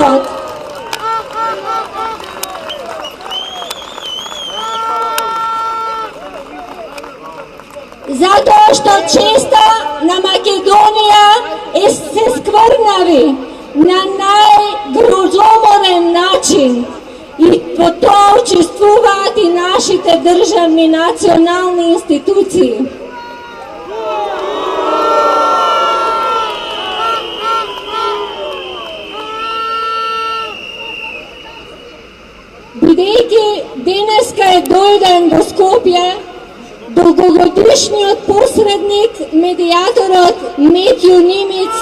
народ. Затоа што честа на Македонија се скврнави на најгрозоморен начин и во тоа учествуваат и нашите државни национални институции. Бидејќи денеска е дојден во Скопје долгогодишниот посредник, медијаторот Метју Нимиц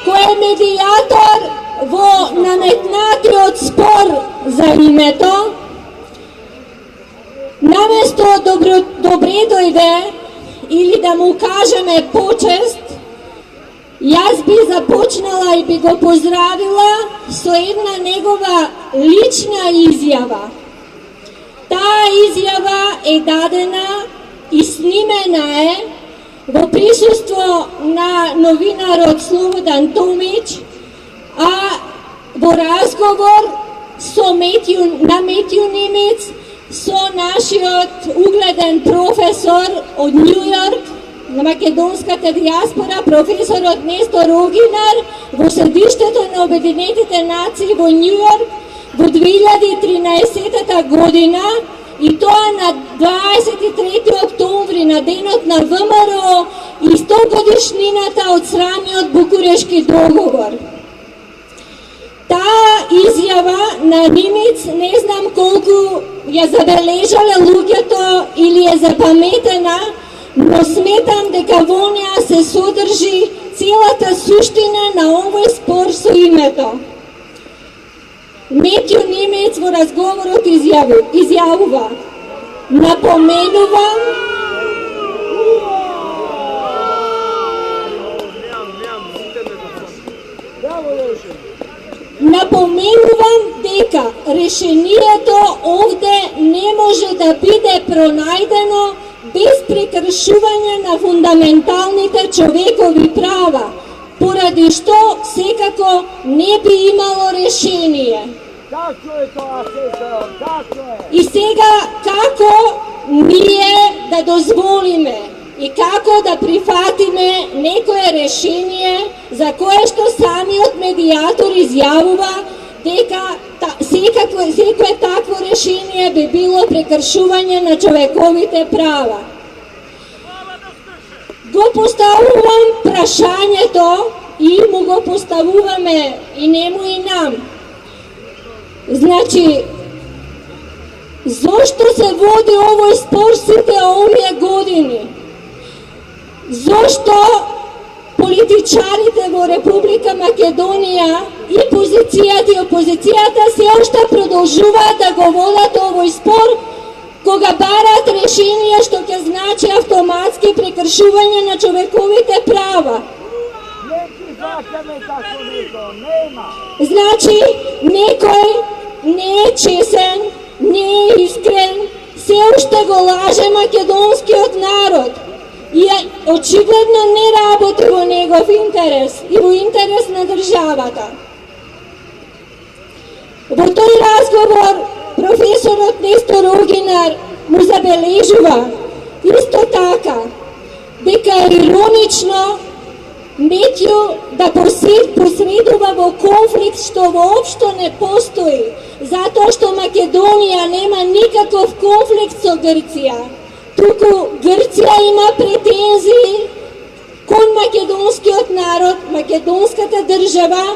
кој е медијатор во наметнатиот спор за името, наместо добре дојде или да му кажеме почест, јас би започнала и би го поздравила со една негова лична изјава. Таа изјава е дадена и снимена е во присуство на новинарот Слободан Томич, а во разговор со Метју Нимиц со нашиот угледен професор од Њу Јорк на македонската диаспора, професорот Нестор Огинар, во седиштето на Обединетите нации во Њу Јорк во 2013 година, и тоа на 23 октомври, на денот на ВМРО и 100 годишнината од срамиот Букурешки договор. Таа изјава на Нимиц, не знам колку ја забележале луѓето или е запаметена, но сметам дека во неа се содржи целата суштина на овој спор со името. Метју Нимиц во разговорот изјавува: Напоменувам дека решението овде не може да биде пронајдено без прекршување на фундаменталните човекови права, поради што секако не би имало решение. И сега како ние да дозволиме и како да прифатиме некое решение за кое што самиот медијатор изјавува дека секое такво решение би било прекршување на човековите права. Го поставувам прашањето и му го поставуваме и нему и нам. Значи, зошто се води овој спор сите овие години? Зошто политичарите во Република Македонија и позицијата и опозицијата се уште продолжуваат да го водат овој спор, кога бараат решение што ќе значи автоматски прекршување на човековите права? Значи, некој не е чесен, не е искрен, се уште го лаже македонскиот народ и очигледно не работи во негов интерес и во интерес на државата. Во тој разговор професорот Нестор Огинар му забележува исто така дека е иронично Метју да посредува во конфликт што воопшто не постои, затоа што Македонија нема никаков конфликт со Грција, туку Грција има претензии кон македонскиот народ, македонската држава,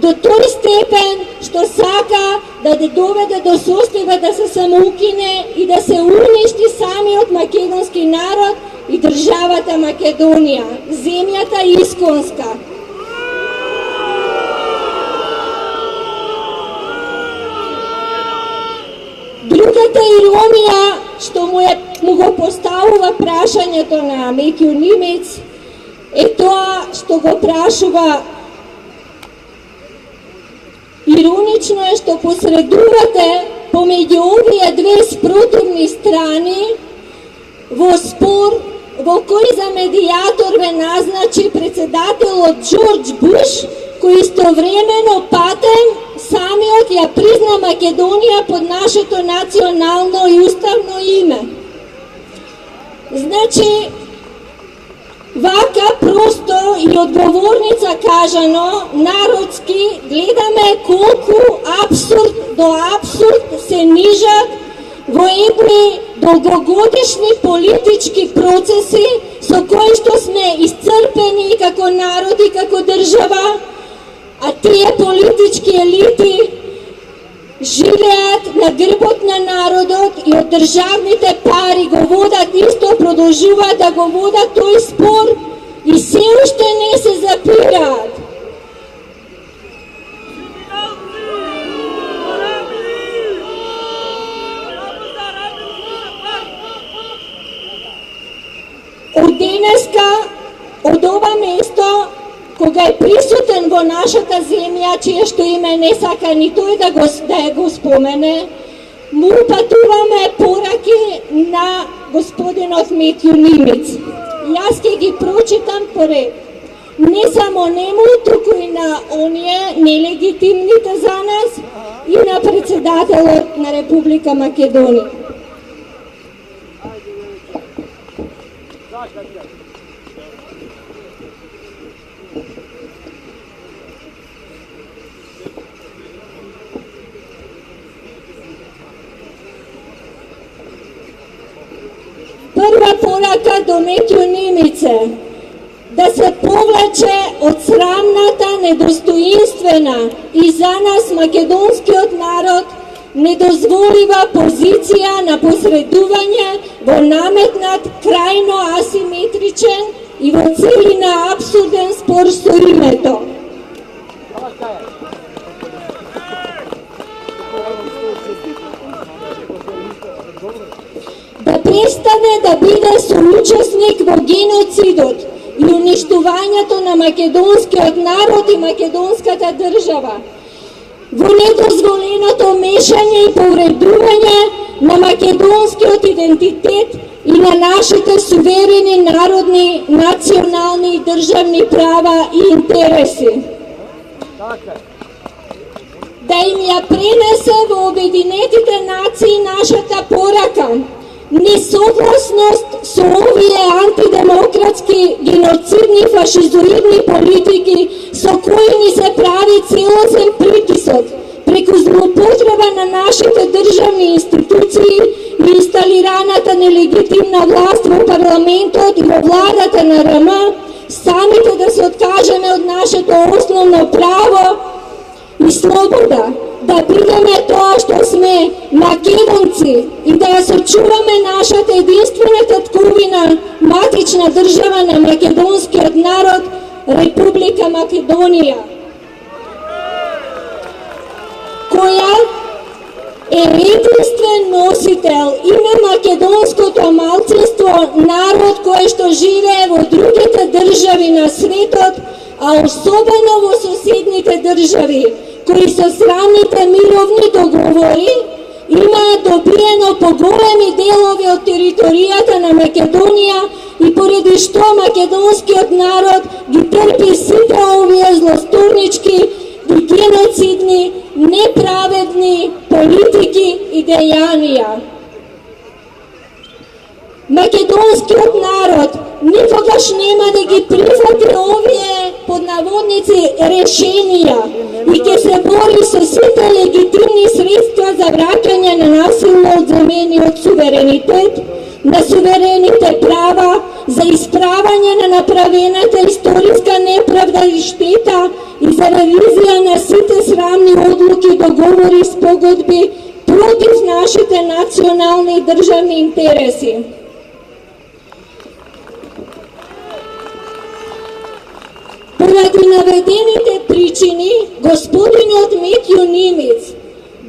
до тој степен што сака да доведе до состојба да се самоукине и да се уништи самиот македонски народ и државата Македонија, земјата исконска. Другата иронија што му го поставува прашањето на Метју Нимиц е тоа што го прашува: иронично е што посредувате помеѓу овие две спротивни страни во спор во кој за медијатор ве назначи председателот Џорџ Буш, кој истовремено патем самиот ја призна Македонија под нашето национално и уставно име. Значи, вака просто и одговорница кажано, народски, гледаме колку абсурд до абсурд се нижат во едни долгогодишни политички процеси со кои што сме исцрпени како народ и како држава, а тие политички елити живеат на грбот на народот и од државните пари го водат исто, продолжуваат да го водат тој спор и се уште не се запираат. Од денеска, од ова место, кога е присутен во нашата земја, чие што име не сака ни тој да го спомене, му упатуваме пораки на господинот Метју Нимиц. Јас ќе ги прочитам поред. Не само нему, туку и на оние нелегитимните за нас и на председателот на Република Македонија. Прва порака до Метју Нимице да се повлече од срамната, недостоинствена и за нас македонскиот народ недозволива позиција на посредување во наметнат крајно асиметричен и во целина абсурден спор со името. Да престане да биде соучесник во геноцидот и уништувањето на македонскиот народ и македонската држава, во недозволеното мешање и повредување на македонскиот идентитет и на нашите суверени народни, национални и државни права и интереси. Да им ја пренесе во Обединетите нации нашата порака, несогласност со овие антидемократски, геноцидни, фашизоидни политики со кои ни се прави целосен притисок преку злоупотреба на нашите државни институции и инсталираната нелегитимна власт во парламентот и во владата на РМ, самите да се откажеме од нашето основно право и слобода, да бидеме тоа што сме, македонци, и да ја сочуваме нашата единствена татковина, матична држава на македонскиот народ, Република Македонија, која е единствен носител и на македонското малцинство, народ кој што живее во другите држави на светот, а особено во соседните држави, кои со срамните мировни договори имаат добиено поголеми делови од територијата на Македонија и поради што македонскиот народ ги трпи сите овие злосторнички и геноцидни, неправедни политики и дејанија. Македонскиот народ никогаш нема да ги прифати овие под наводници решенија и ќе се бори со сите легитимни средства за враќање на насилно одземениот суверенитет, на суверените права, за исправање на направената историска неправда и штета и за ревизија на сите срамни одлуки, договори, спогодби против нашите национални и државни интереси. Поради наведените причини, господинот Метју Нимиц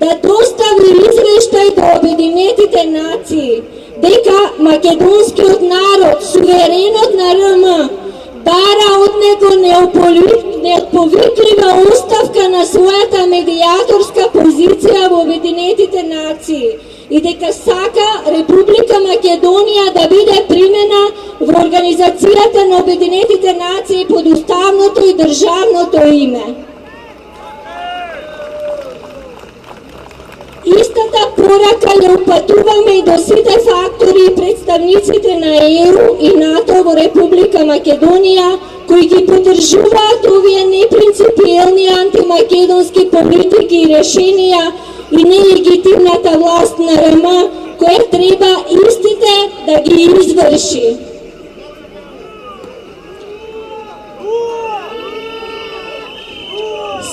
да достави извештај до Обединетите нации дека македонскиот народ, суверенот на РМ, бара од него неотповиклива оставка на својата медијаторска позиција во Обединетите нации и дека сака Република Македонија да биде примена во Организацијата на Обединетите нации под уставното и државното име. Истата порака ја упатуваме и до сите фактори и представниците на ЕУ и НАТО во Република Македонија, кои ги поддржуваат овие непринципиелни антимакедонски политики и решенија и нелегитимната власт на РМ, која треба истите да ги изврши.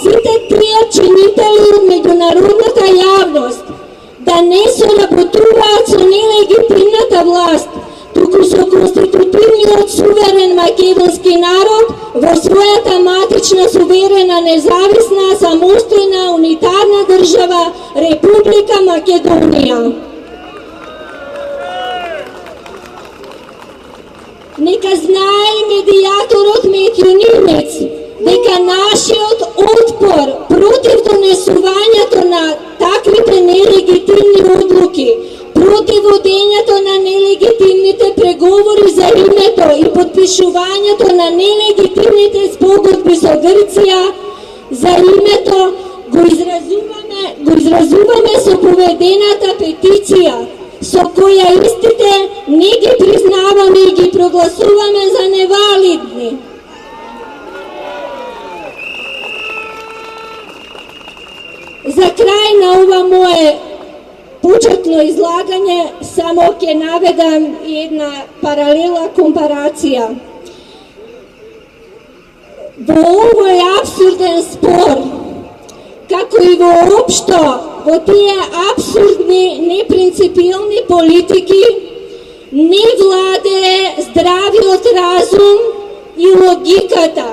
Сите тие чинители од меѓународната јавност да не соработуваат со нелегитимната власт, туку со конститутивниот суверен македонски народ во својата матична, суверена, независна, самостојна, унитарна држава Република Македонија. Нека знае и медијаторот Метју Нимец дека нашиот отпор против донесувањето на таквите нелегитимни одлуки, против водењето на нелегитимните преговори за името и подпишувањето на нелегитимните спогодби со Грција за името го изразуваме со поведената петиција, со која истите не ги признаваме и ги прогласуваме за невалидни. За крај на ова мое почетно излагање само ќе наведам една паралела компарација. Во овој апсурден спор, како и воопшто во тие апсурдни, непринципиелни политики, не владее здравиот разум и логиката.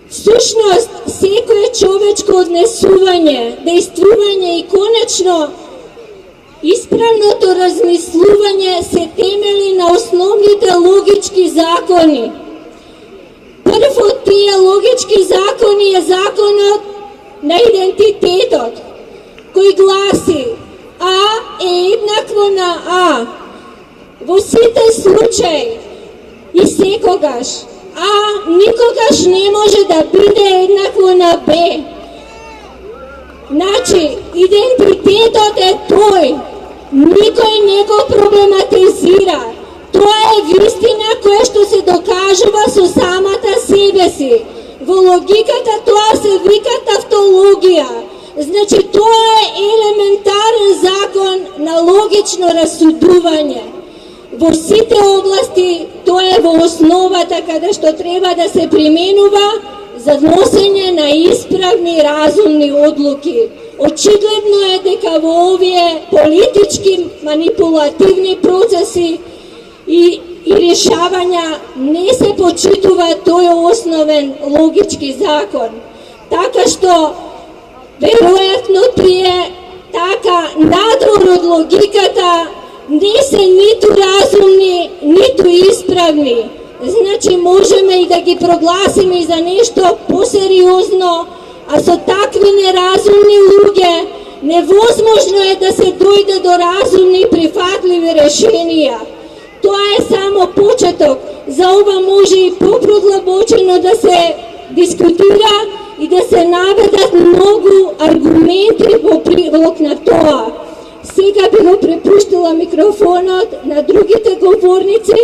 Всушност, секое човечко однесување, действување и конечно исправното размислување се темели на основните логички закони. Прв од тие логички закони е законот на идентитетот, кој гласи А е еднакво на А. Во сите случаи и секогаш А никогаш не може да биде еднакво на Б. Значи, идентитетот е тој. Никој не го проблематизира. Тоа е вистина која што се докажува со самата себе си. Во логиката тоа се вика тавтологија. Значи, тоа е елементарен закон на логично расудување. Во сите области тоа е во основата каде што треба да се применува за носење на исправни разумни одлуки. Очигледно е дека во овие политички манипулативни процеси и решавања не се почитува тој основен логички закон. Така што веројатно тие така надвор од логиката не се ниту разумни, ниту исправни. Значи можеме и да ги прогласиме за нешто посериозно, а со такви неразумни луѓе невозможно е да се дојде до разумни и прифатливи решенија. Тоа е само почеток. За ова може и попродлабочено да се дискутира и да се наведат многу аргументи во прилог на тоа. Сега би го препуштила микрофонот на другите говорници.